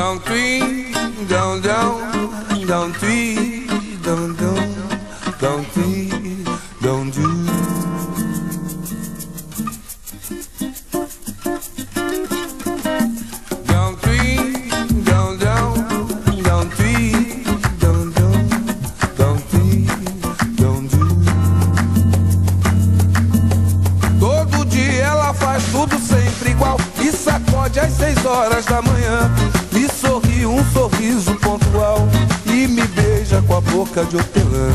Don't tweet, don't, don't tweet, don't tweet, don't do. Don't tweet, don't tweet, don't tweet, don't do. Todo dia ela faz tudo sempre igual e sacode às 6 horas da manhã. Me sorri um sorriso pontual e me beija com a boca de hortelã.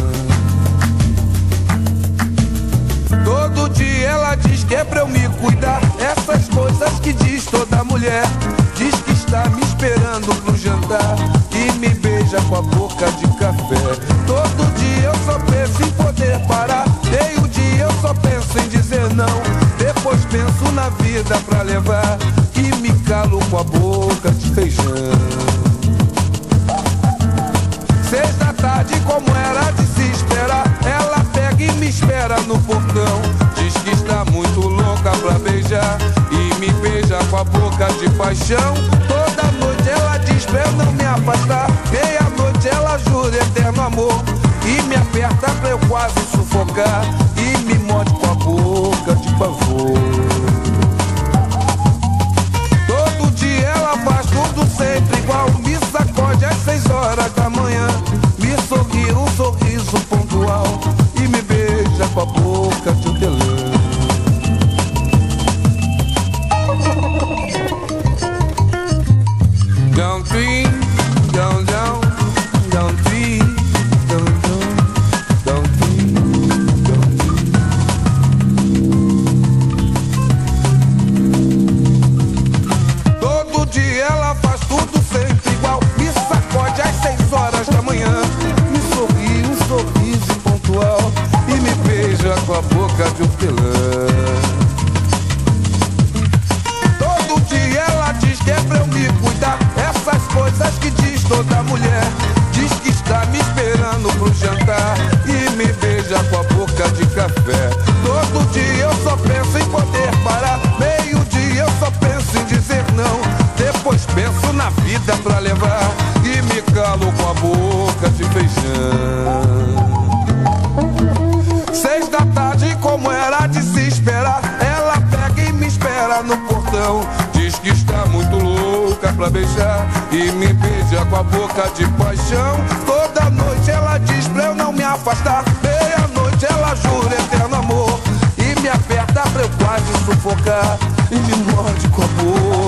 Todo dia ela diz que é pra eu me cuidar, essas coisas que diz toda mulher. Diz que está me esperando pro jantar e me beija com a boca de café. Todo dia eu só penso em poder parar, meio-dia eu só penso em dizer não. Depois penso na vida pra levar e me calo com a boca de feijão. 6 da tarde, como era de se esperar, ela pega e me espera no portão. Diz que está muito louca pra beijar e me beija com a boca de paixão. Toda noite ela diz pra eu não me afastar, meia-noite ela jura eterno amor e me aperta pra eu quase sufocar e me morde com a boca de pavor. Todo dia ela faz tudo sempre igual, me sacode às 6 horas da manhã, me sorri um sorriso pontual e me beija com a boca de hortelã. Don't tweet, don't tweet, don't tweet, don't tweet. Todo dia ela faz tudo sempre igual, me sacode às 6 horas da manhã, me sorri um sorriso pontual e me beija com a boca de hortelã. Todo dia ela diz que é pra eu me cuidar, essas coisas que diz toda mulher. Diz que está me esperando pro jantar e me beija com a boca de café. Todo dia eu só penso em poder parar, meio-dia eu só penso em dizer não. Depois penso na vida pra levar e me calo com a boca de feijão. 6 da tarde, como era de se esperar, ela pega e me espera no portão. Diz que está muito louca pra beijar e me beija com a boca de paixão. Toda noite ela diz pra eu não me afastar, meia-noite ela jura eterno amor e me aperta pra eu quase sufocar e me morde com a boca